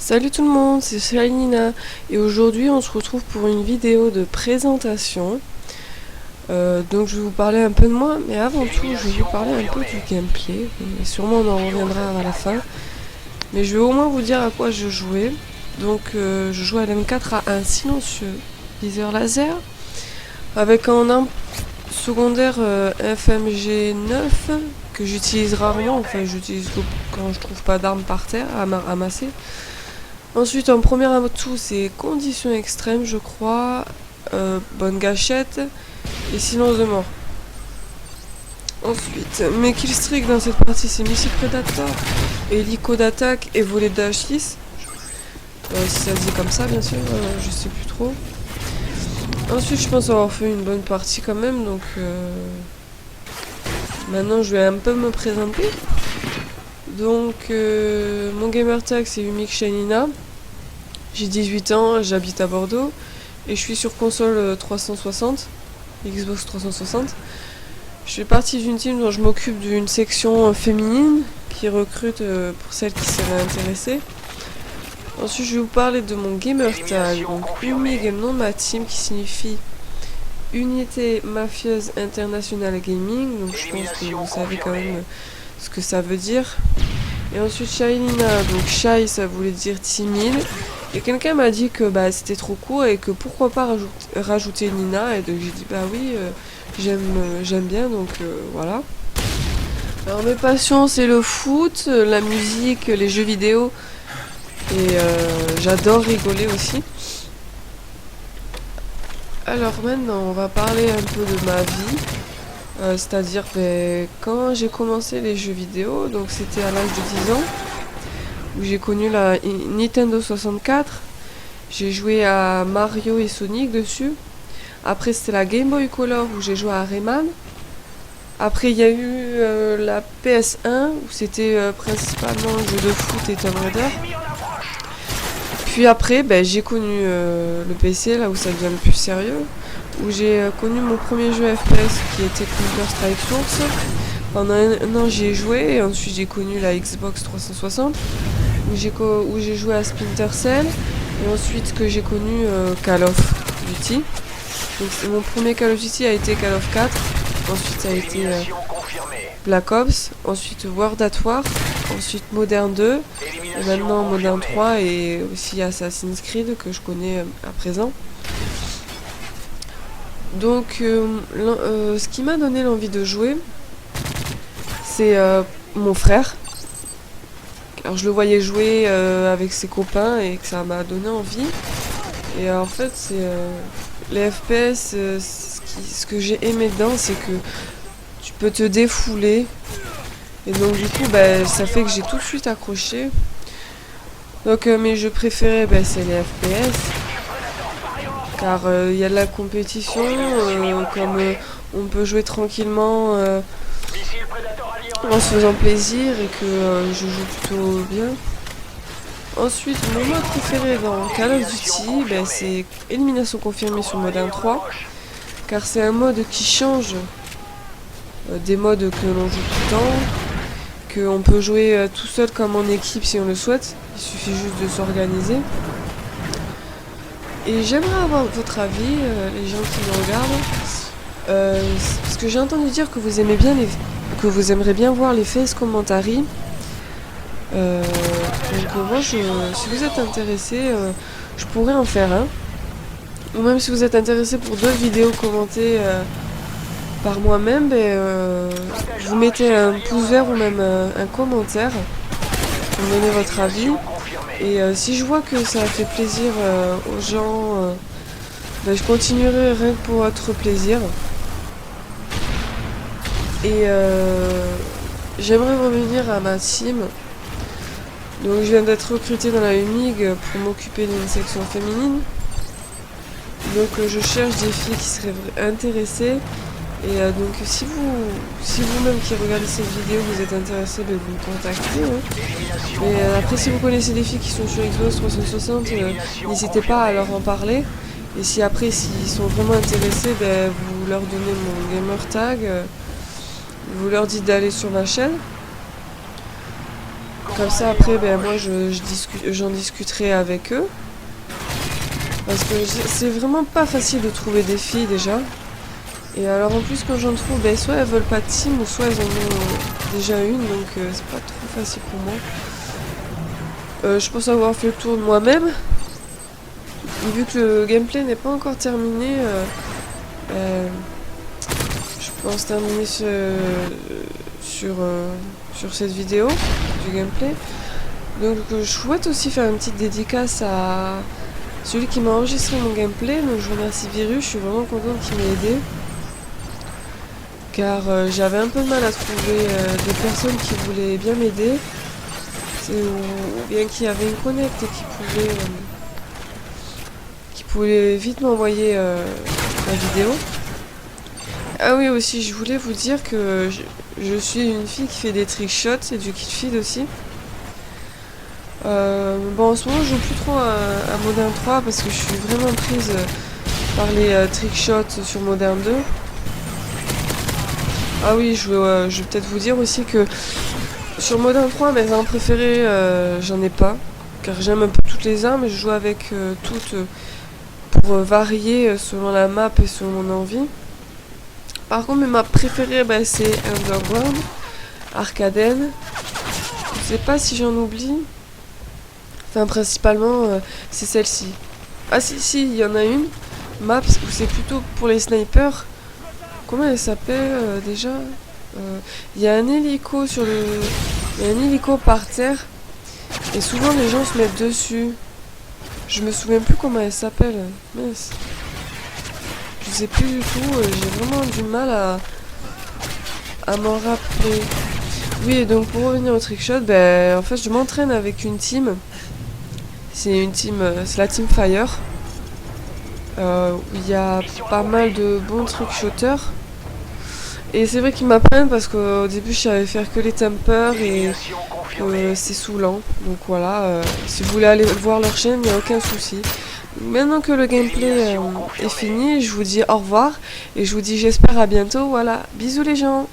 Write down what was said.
Salut tout le monde, c'est Shailina et aujourd'hui on se retrouve pour une vidéo de présentation. Donc je vais vous parler un peu de moi, mais avant tout je vais vous parler un peu du gameplay. Et sûrement on en reviendra à la fin, mais je vais au moins vous dire à quoi je jouais. Donc je jouais à l'M4A1 silencieux, viseur laser, avec en arme secondaire FMG 9 que j'utilise rarement, enfin j'utilise quand je trouve pas d'armes par terre à ramasser. Ensuite, en premier atout, c'est conditions extrêmes, je crois, bonne gâchette et silence de mort. Ensuite, mes killstreaks dans cette partie, c'est missile Predator, hélico d'attaque et volet d'H6. Si ça se dit comme ça, bien sûr, je sais plus trop. Ensuite, je pense avoir fait une bonne partie quand même, donc maintenant je vais un peu me présenter. Donc, mon gamer tag c'est Umik Shailina. J'ai 18 ans, j'habite à Bordeaux et je suis sur console 360, Xbox 360. Je fais partie d'une team dont je m'occupe d'une section féminine qui recrute pour celles qui seraient intéressées. Ensuite, je vais vous parler de mon gamer tag, donc UMIG est le nom de ma team qui signifie Unité Mafieuse Internationale Gaming, donc je pense que vous savez quand même ce que ça veut dire. Et ensuite Shailina, donc Shai ça voulait dire timide. Et quelqu'un m'a dit que c'était trop court et que pourquoi pas rajouter Nina. Et donc j'ai dit bah oui, j'aime bien, donc voilà. Alors mes passions c'est le foot, la musique, les jeux vidéo. Et j'adore rigoler aussi. Alors maintenant on va parler un peu de ma vie. C'est-à-dire quand j'ai commencé les jeux vidéo, donc c'était à l'âge de 10 ans, où j'ai connu la Nintendo 64. J'ai joué à Mario et Sonic dessus. Après c'était la Game Boy Color où j'ai joué à Rayman. Après il y a eu la PS1 où c'était principalement jeu de foot et Tomb Raider. Puis après j'ai connu le PC, là où ça devient le plus sérieux, où j'ai connu mon premier jeu FPS qui était Counter-Strike Source. Pendant un an j'y ai joué et ensuite j'ai connu la Xbox 360 où j'ai joué à Splinter Cell et ensuite que j'ai connu Call of Duty. Donc mon premier Call of Duty a été Call of 4, ensuite ça a été Black Ops, ensuite World at War, ensuite Modern 2 et maintenant Modern 3 et aussi Assassin's Creed que je connais à présent. Donc ce qui m'a donné l'envie de jouer, c'est mon frère. Alors je le voyais jouer avec ses copains et que ça m'a donné envie. Et en fait c'est les FPS, ce que j'ai aimé dedans, c'est que tu peux te défouler. Et donc du coup ça fait que j'ai tout de suite accroché. Donc mes jeux préférés c'est les FPS. Car il y a de la compétition, comme on peut jouer tranquillement en se faisant plaisir et que je joue plutôt bien. Ensuite, mon mode préféré dans Call of Duty, c'est élimination confirmée sur Modern 3, car c'est un mode qui change des modes que l'on joue tout le temps, qu'on peut jouer tout seul comme en équipe si on le souhaite, il suffit juste de s'organiser. Et j'aimerais avoir votre avis, les gens qui me regardent, parce que j'ai entendu dire que vous aimez bien que vous aimeriez bien voir les face commentary. Donc moi, si vous êtes intéressé, je pourrais en faire un. Ou même si vous êtes intéressé pour d'autres vidéos commentées par moi-même, vous mettez un pouce vert ou même un commentaire pour me donner votre avis. Et si je vois que ça fait plaisir aux gens, je continuerai rien que pour votre plaisir. Et j'aimerais revenir à ma team. Donc je viens d'être recrutée dans la UMIG pour m'occuper d'une section féminine. Donc je cherche des filles qui seraient intéressées. Et donc si vous-même qui regardez cette vidéo vous êtes intéressé, vous me contactez. Et après si vous connaissez des filles qui sont sur Xbox 360, n'hésitez pas à leur en parler. Et si après s'ils sont vraiment intéressés, vous leur donnez mon gamer tag, vous leur dites d'aller sur ma chaîne. comme ça après ben moi j'en discuterai avec eux. Parce que c'est vraiment pas facile de trouver des filles déjà. Et alors en plus quand j'en trouve, ben soit elles veulent pas de team ou soit elles en ont déjà une, donc c'est pas trop facile pour moi. Je pense avoir fait le tour de moi-même. Et vu que le gameplay n'est pas encore terminé, je pense terminer sur cette vidéo du gameplay. Donc je souhaite aussi faire une petite dédicace à celui qui m'a enregistré mon gameplay. Donc je remercie Virus, je suis vraiment contente qu'il m'ait aidé. Car j'avais un peu de mal à trouver des personnes qui voulaient bien m'aider. Ou bien qui avaient une connect et qui pouvaient vite m'envoyer la vidéo. Ah oui aussi, je voulais vous dire que je suis une fille qui fait des trickshots et du killfeed aussi. Bon en ce moment je joue plus trop à Modern 3 parce que je suis vraiment prise par les trickshots sur Modern 2. Ah oui, je vais peut-être vous dire aussi que sur Modern 3 mes armes préférées j'en ai pas. Car j'aime un peu toutes les armes et je joue avec toutes pour varier selon la map et selon mon envie. Par contre mes maps préférées c'est Underground, Arcaden. Je sais pas si j'en oublie. Enfin, principalement, c'est celle-ci. Ah si, il y en a une. Map où c'est plutôt pour les snipers. Comment elle s'appelle déjà? Il y a un hélico sur le... Il y a un hélico par terre. Et souvent, les gens se mettent dessus. Je me souviens plus comment elle s'appelle. Mince. Je sais plus du tout. J'ai vraiment du mal à m'en rappeler. Oui, et donc pour revenir au trickshot, en fait, je m'entraîne avec une team. C'est la team Fire. Où il y a pas mal de bons trickshotters. Et c'est vrai qu'ils m'apprennent parce qu'au début je savais faire que les tempers et c'est saoulant. Donc voilà, si vous voulez aller voir leur chaîne, il n'y a aucun souci. Maintenant que le gameplay est fini, je vous dis au revoir et je vous dis j'espère à bientôt. Voilà, bisous les gens.